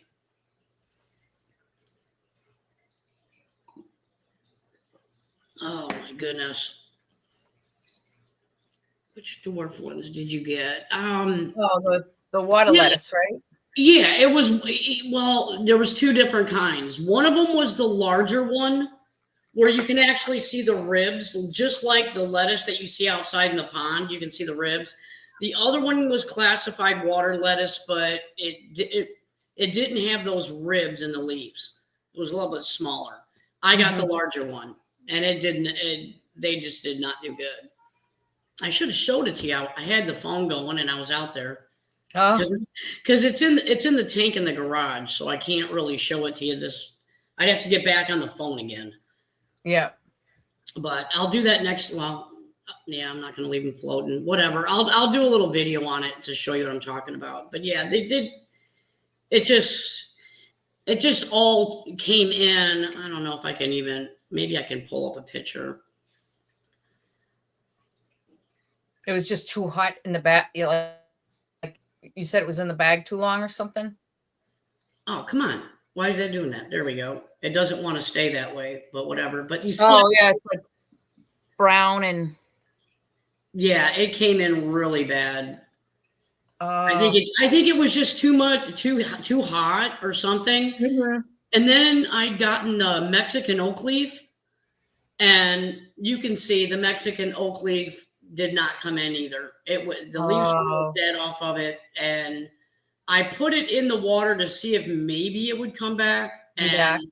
Oh my goodness. Which dwarf ones did you get? Oh, the water Yeah. lettuce, right? Yeah, it was, well, there was two different kinds. One of them was the larger one where you can actually see the ribs, just like the lettuce that you see outside in the pond. You can see the ribs. The other one was classified water lettuce, but it didn't have those ribs in the leaves. It was a little bit smaller. I got the larger one, and it didn't. They just did not do good. I should have showed it to you. I had the phone going, and I was out there Oh, because it's in the tank in the garage, so I can't really show it to you. I'd have to get back on the phone again. yeah. But I'll do that next. Well, yeah, I'm not going to leave them floating. Whatever. I'll do a little video on it to show you what I'm talking about. But yeah, they did. It just all came in. I don't know if I can even. Maybe I can pull up a picture. It was just too hot in the bag. You know, like you said, it was in the bag too long or something. Oh, come on. Why is that doing that? There we go. It doesn't want to stay that way, but whatever. But you see, Oh yeah, it's like brown and. yeah, it came in really bad. I Oh. think it was just too much, too hot or something. And then I'd gotten the Mexican oak leaf, and you can see the Mexican oak leaf did not come in either. The leaves were dead off of it, and I put it in the water to see if maybe it would come back. And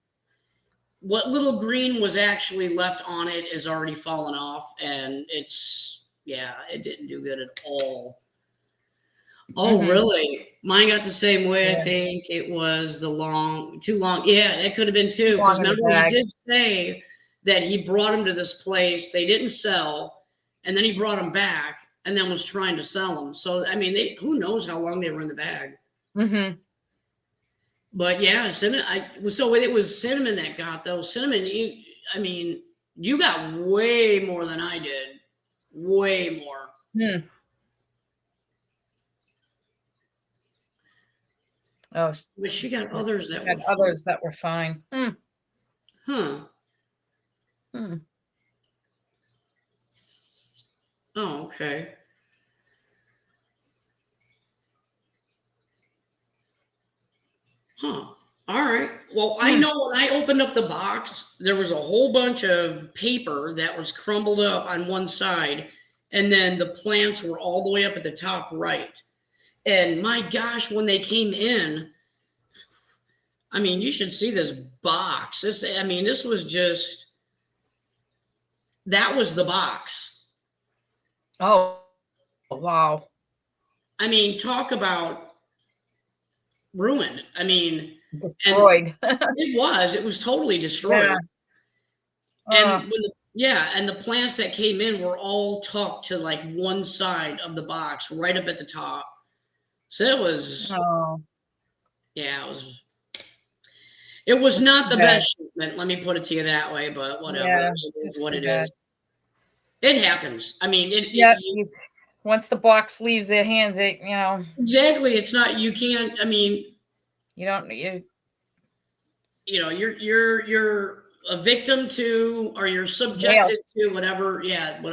what little green was actually left on it is already fallen off, and it didn't do good at all. Oh, really? Mine got the same way. Yeah. I think it was too long. Yeah, it could have been too. Because remember, he did say that he brought them to this place. They didn't sell, and then he brought them back, and then was trying to sell them. So I mean, who knows how long they were in the bag. But yeah, cinnamon. So it was cinnamon that got those. Cinnamon. You got way more than I did. Way more. Oh, but she got others that were fine. Huh. Oh, okay. Huh. All right. Well, I know when I opened up the box, there was a whole bunch of paper that was crumbled up on one side, and then the plants were all the way up at the top right. And my gosh, when they came in, I mean, you should see this box. This was just, that was the box. Oh, wow. I mean, talk about ruined. I mean, destroyed. It was totally destroyed. Yeah. And the plants that came in were all tucked to like one side of the box, right up at the top. So it was, it was not the best shipment. Let me put it to you that way, but whatever. Yeah, it is what it is. It happens. I mean, once the box leaves their hands, exactly. It's not, you can't, I mean, you're a victim to, or you're subjected to whatever,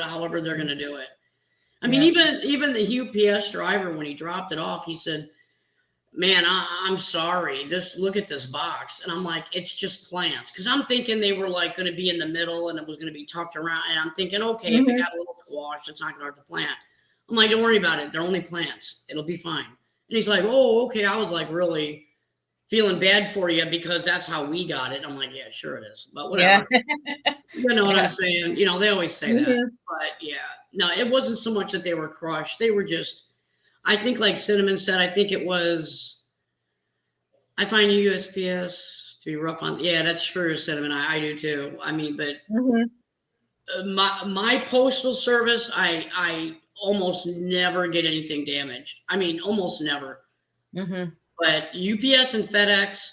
however they're going to do it. I mean, even the UPS driver, when he dropped it off, he said, man, I'm sorry. Just look at this box. And I'm like, it's just plants. Because I'm thinking they were like going to be in the middle and it was going to be tucked around. And I'm thinking, okay, if it got a little squashed, it's not going to hurt the plant. I'm like, don't worry about it. They're only plants. It'll be fine. And he's like, oh, okay. I was like really feeling bad for you because that's how we got it. I'm like, yeah, sure it is. But whatever. You know what I'm saying? They always say that. But yeah, no, it wasn't so much that they were crushed. They were just, I think like Cinnamon said, I think it was, I find USPS to be rough on. Yeah, that's true, Cinnamon. I do too. I mean, but my postal service, I almost never get anything damaged. I mean, almost never. But UPS and FedEx,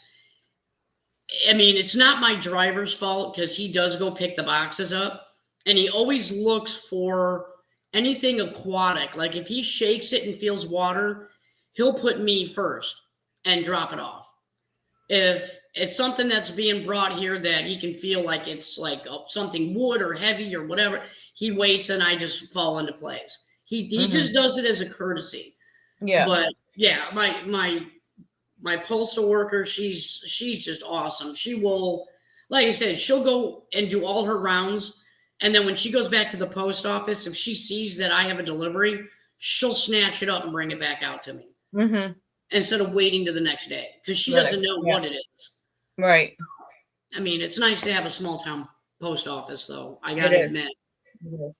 I mean, it's not my driver's fault because he does go pick the boxes up, and he always looks for anything aquatic. Like if he shakes it and feels water, he'll put me first and drop it off. if it's something that's being brought here that he can feel like it's like something wood or heavy or whatever, he waits and I just fall into place. He just does it as a courtesy. Yeah. But yeah, my postal worker, she's just awesome. She will, like I said, she'll go and do all her rounds, and then when she goes back to the post office, if she sees that I have a delivery, she'll snatch it up and bring it back out to me instead of waiting to the next day, because she doesn't know what it is. Right. I mean, it's nice to have a small town post office, though. I gotta admit. It is.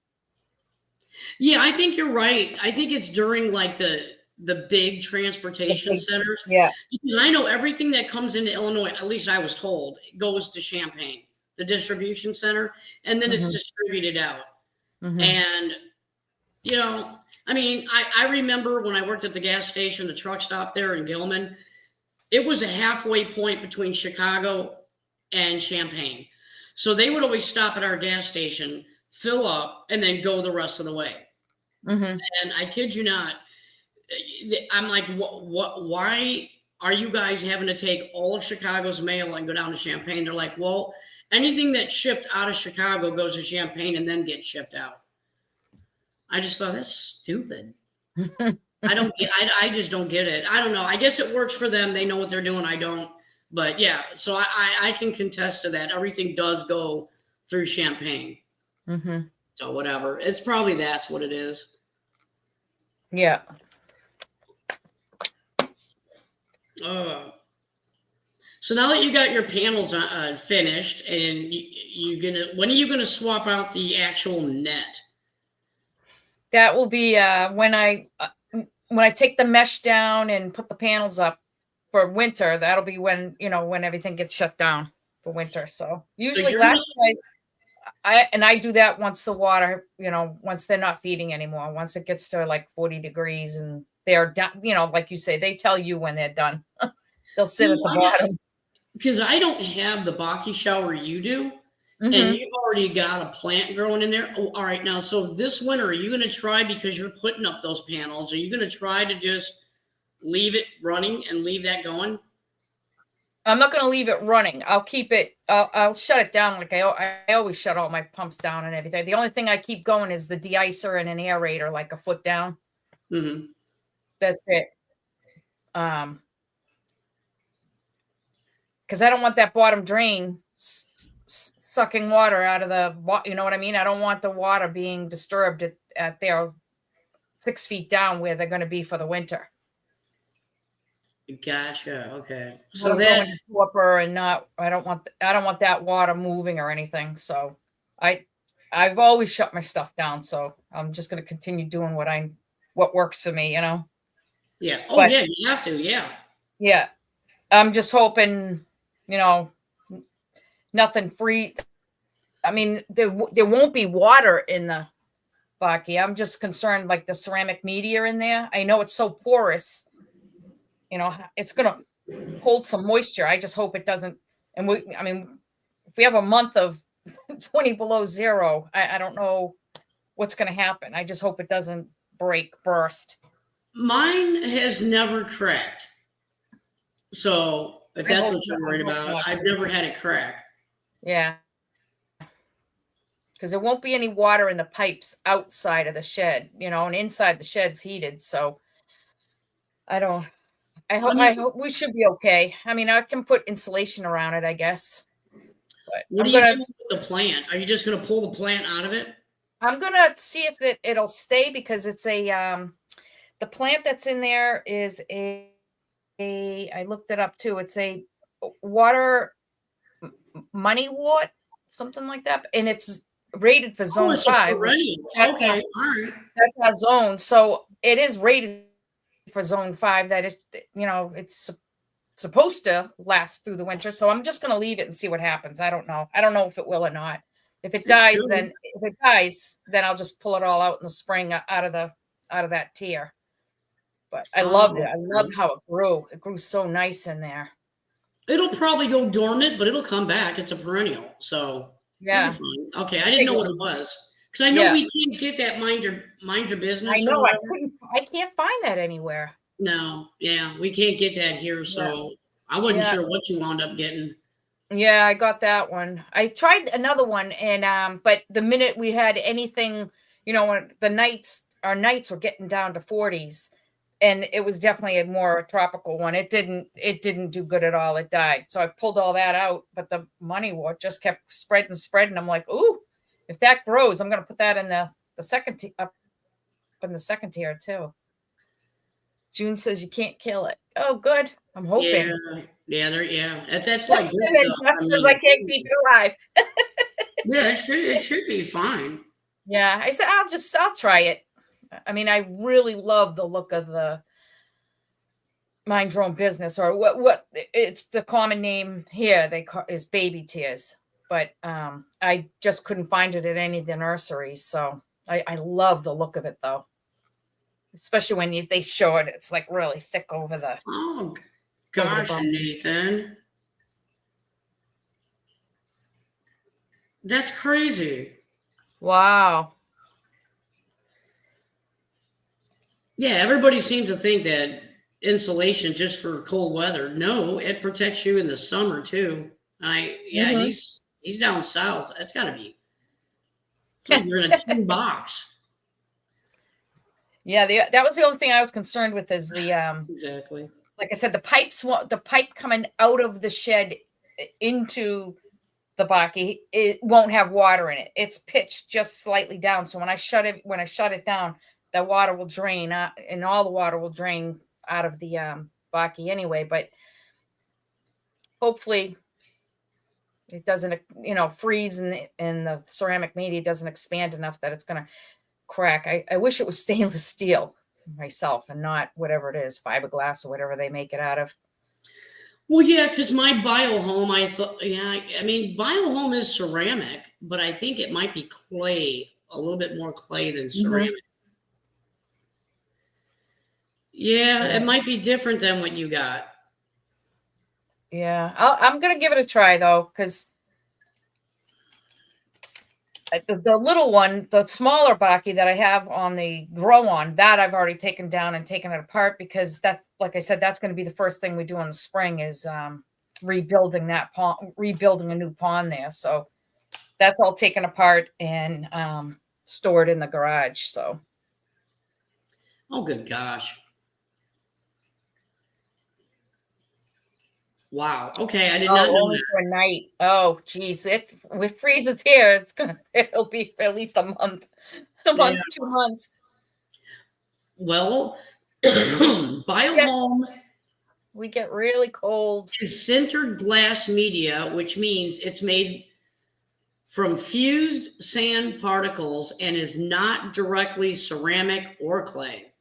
Yeah, I think you're right. I think it's during like the big transportation centers. Yeah. Because I know everything that comes into Illinois, at least I was told, goes to Champaign, the distribution center, and then it's distributed out. And, you know, I mean, I remember when I worked at the gas station, the truck stop there in Gilman, it was a halfway point between Chicago and Champaign. So they would always stop at our gas station, fill up, and then go the rest of the way. And I kid you not, I'm like, what? Why are you guys having to take all of Chicago's mail and go down to Champaign? They're like, well, anything that's shipped out of Chicago goes to Champaign and then gets shipped out. I just thought, that's stupid. I just don't get it. I don't know. I guess it works for them. They know what they're doing. I don't. But yeah, so I can contest to that. Everything does go through Champaign. So whatever. It's probably that's what it is. Yeah. So now that you got your panels finished, and when are you gonna swap out the actual net? That will be when I take the mesh down and put the panels up for winter. That'll be when everything gets shut down for winter. So usually I do that once the water, once they're not feeding anymore, once it gets to like 40 degrees and they're done, like you say, they tell you when they're done. They'll sit at the bottom. Because I don't have the Baki shower you do, and you've already got a plant growing in there. Oh, all right, now, so this winter, are you going to try, because you're putting up those panels, are you going to try to just leave it running and leave that going? I'm not going to leave it running. I'll keep it. I'll shut it down. Like I always shut all my pumps down and everything. The only thing I keep going is the de-icer and an aerator, like a foot down. That's it. Because I don't want that bottom drain sucking water out of the, you know what I mean? I don't want the water being disturbed at their 6 feet down where they're going to be for the winter. Gotcha. Okay. So then, and I don't want that water moving or anything. So I've always shut my stuff down. So I'm just going to continue doing what works for me. Yeah. Oh, but, yeah. You have to. Yeah. Yeah. I'm just hoping, nothing free. I mean, there won't be water in the Baki. I'm just concerned, like the ceramic media in there. I know it's so porous. It's going to hold some moisture. I just hope it doesn't. And if we have a month of 20 below zero, I don't know what's going to happen. I just hope it doesn't burst. Mine has never cracked. So if that's what you're worried about, I've never had it crack. Yeah. Because there won't be any water in the pipes outside of the shed, and inside the shed's heated. So I hope we should be okay. I mean, I can put insulation around it, I guess. But what are you doing with the plant? Are you just going to pull the plant out of it? I'm going to see if it'll stay, because it's the plant that's in there is I looked it up too. It's a water money wort, something like that. And it's rated for zone 5. That's okay. All right. That's our zone. So it is rated for zone 5. That is, it's supposed to last through the winter. So I'm just going to leave it and see what happens. I don't know. I don't know if it will or not. If it dies, then I'll just pull it all out in the spring out of that tier. But I loved it. I loved how it grew. It grew so nice in there. It'll probably go dormant, but it'll come back. It's a perennial. So yeah. Okay, I didn't know what it was, because I know we can't get that mind your business. I know. I can't find that anywhere. No. Yeah, we can't get that here. So I wasn't Yeah. sure what you wound up getting. Yeah, I got that one. I tried another one, and but the minute we had anything, when our nights were getting down to 40s, and it was definitely a more tropical one. It didn't do good at all. It died. So I pulled all that out, but the money war just kept spreading. I'm like, ooh, if that grows, I'm gonna put that in the second up in the second tier too. June says you can't kill it. Oh, good. I'm hoping. Yeah. That's like this And then stuff. Jeff says I can't keep it alive. Yeah, it should be fine. Yeah, I said I'll try it. I mean, I really love the look of the Mind Your Own Business, or what it's the common name here. They call is Baby Tears, but I just couldn't find it at any of the nurseries. So I love the look of it though, especially when they show it. It's like really thick over the. Oh gosh, Nathan, that's crazy. Wow. Yeah, everybody seems to think that insulation just for cold weather. No, it protects you in the summer too. He's down south. That's got to be. It's like you're in a tin box. Yeah, that was the only thing I was concerned with is the exactly. Like I said, the pipe coming out of the shed into the Baki, it won't have water in it. It's pitched just slightly down. So when I shut it down, the water will drain and all the water will drain out of the Baki anyway. But hopefully it doesn't, freeze and the ceramic media doesn't expand enough that it's going to crack. I wish it was stainless steel myself and not whatever it is, fiberglass or whatever they make it out of. Well, yeah, because my biohome, biohome is ceramic, but I think it might be clay, a little bit more clay than ceramic. Mm-hmm. Yeah, it might be different than what you got. Yeah, I'm going to give it a try, though, because the little one, the smaller Baki that I have on the grow on, that I've already taken down and taken it apart because that, like I said, that's going to be the first thing we do in the spring is rebuilding that pond, rebuilding a new pond there. So that's all taken apart and stored in the garage. So. Oh, good gosh. Wow. Okay, I did not know only that. For a night. Oh, geez, if it freezes here, it'll be for at least a month, 2 months. Well, biohome. We get really cold. Is sintered glass media, which means it's made from fused sand particles and is not directly ceramic or clay.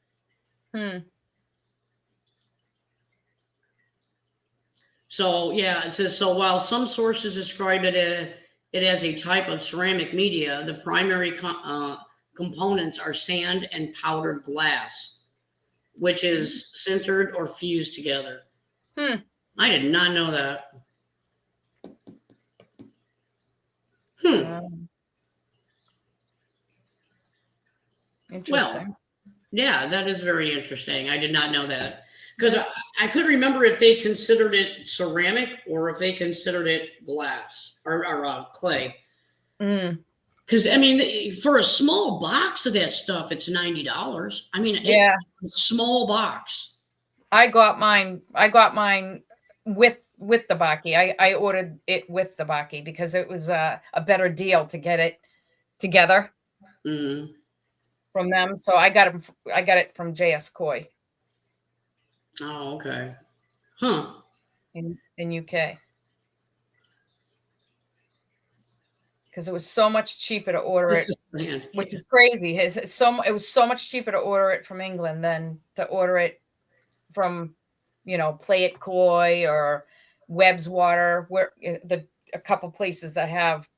So, yeah, it says, so while some sources describe it as a type of ceramic media, the primary components are sand and powdered glass, which is sintered or fused together. I did not know that. Interesting. Well, yeah, that is very interesting. I did not know that. Because I couldn't remember if they considered it ceramic or if they considered it glass or clay. Because, I mean, for a small box of that stuff, it's $90. I mean, it's a small box. I got mine with the Baki. I ordered it with the Baki because it was a better deal to get it together from them. So I got it from JS Koi. Oh, okay. Huh. In UK. Because it was so much cheaper to order it, which is crazy. It was so much cheaper to order it from England than to order it from, Play It Koi or Webb's Water, where a couple places that have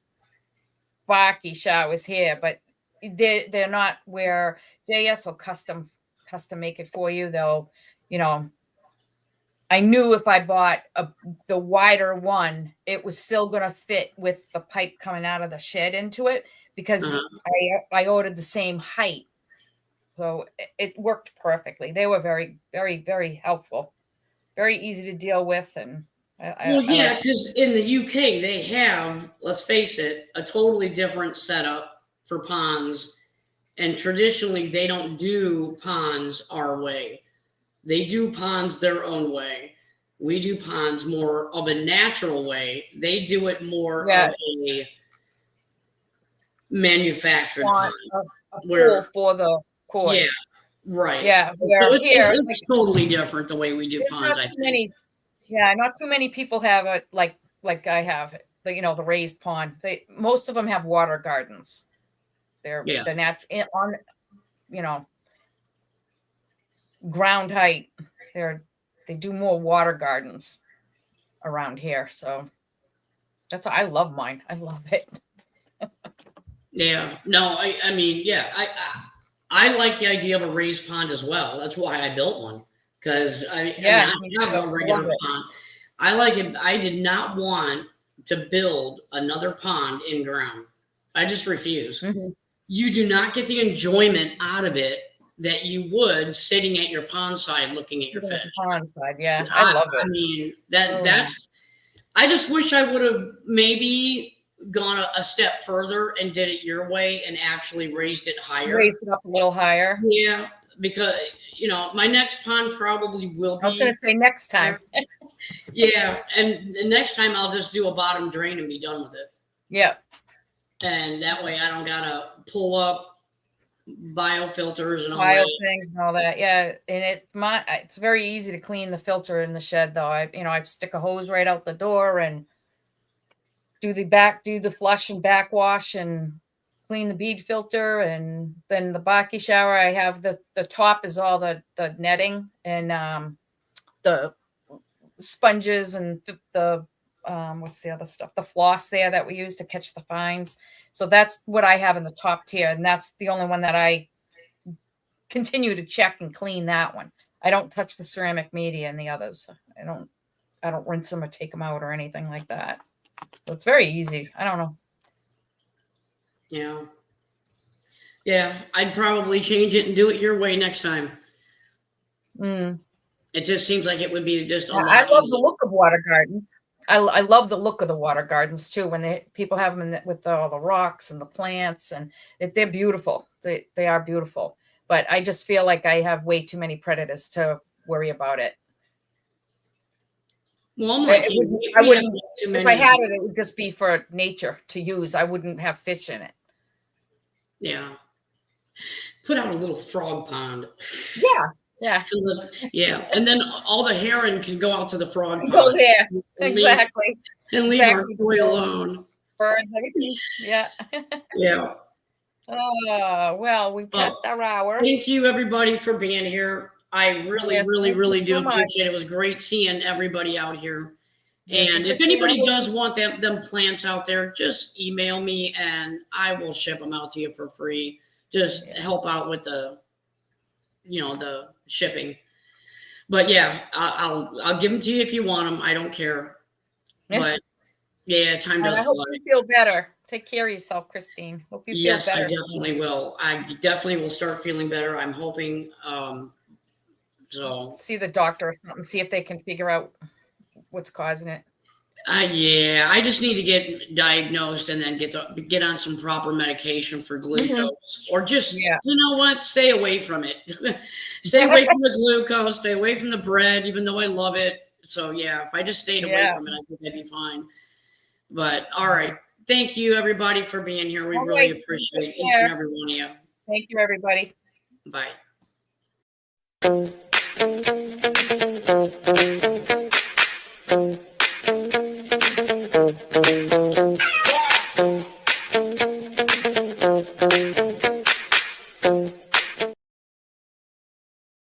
Baki showers here, but they're not where JS will custom make it for you. They'll, I knew if I bought the wider one, it was still going to fit with the pipe coming out of the shed into it because I ordered the same height. So it worked perfectly. They were very, very, very helpful. very easy to deal with. And Well, yeah, because in the UK they have, let's face it, a totally different setup for ponds, and traditionally they don't do ponds our way. They do ponds their own way. We do ponds more of a natural way. They do it more of a manufactured pond. Where for the koi. Yeah, right. Yeah, So it's totally different the way we do ponds. Not too many. Yeah, not too many people have it like I have it. The raised pond. Most of them have water gardens. They're natural on, ground height. They do more water gardens around here. So that's why I love mine. I love it. Yeah. No, I mean, yeah, I like the idea of a raised pond as well. That's why I built one. Because I have a regular pond. I like it. I did not want to build another pond in ground. I just refuse. Mm-hmm. You do not get the enjoyment out of it that you would sitting at your pond side looking at your fish. Pond side, yeah. I love it. I mean, that's I just wish I would have maybe gone a step further and did it your way and actually raised it higher. Raised it up a little higher. Yeah, because my next pond probably will be. I was going to say next time. Yeah, and the next time I'll just do a bottom drain and be done with it. Yeah. And that way I don't gotta pull up biofilters and all things and all that. Yeah, and it's very easy to clean the filter in the shed though. I stick a hose right out the door and do the flush and backwash and clean the bead filter, and then the Baki shower. I have the top is all the netting and the sponges and the what's the other stuff? The floss there that we use to catch the fines. So that's what I have in the top tier, and that's the only one that I continue to check and clean. That one. I don't touch the ceramic media and the others. I don't rinse them or take them out or anything like that. So it's very easy. I don't know. Yeah. Yeah, I'd probably change it and do it your way next time. It just seems like it would be just. I love the look of water gardens. I love the look of the water gardens too. When people have them with all the rocks and the plants, and they're beautiful. They are beautiful. But I just feel like I have way too many predators to worry about it. Well, if I had it, it would just be for nature to use. I wouldn't have fish in it. Yeah. Put out a little frog pond. Yeah. Yeah. And then all the heron can go out to the frog pond. Go there. Exactly. And leave our boy alone. Birds. Yeah. Yeah. Oh, well, we passed our hour. Thank you, everybody, for being here. I really do appreciate it. It was great seeing everybody out here. And if anybody does want them plants out there, just email me and I will ship them out to you for free. Just help out with the shipping. But yeah, I'll give them to you if you want them. I don't care. But yeah, time does fly. I hope you feel better. Take care of yourself, Christine. Hope you feel better. Yes, I definitely will. I definitely will start feeling better. I'm hoping. So see the doctor or something. See if they can figure out what's causing it. Yeah, I just need to get diagnosed and then get on some proper medication for glucose, or just you know what, stay away from it. Stay away from the glucose. Stay away from the bread, even though I love it. So yeah, if I just stayed away from it, I think I'd be fine. But all right, thank you everybody for being here. We really appreciate each and every one of you. Thank you, everybody. Bye.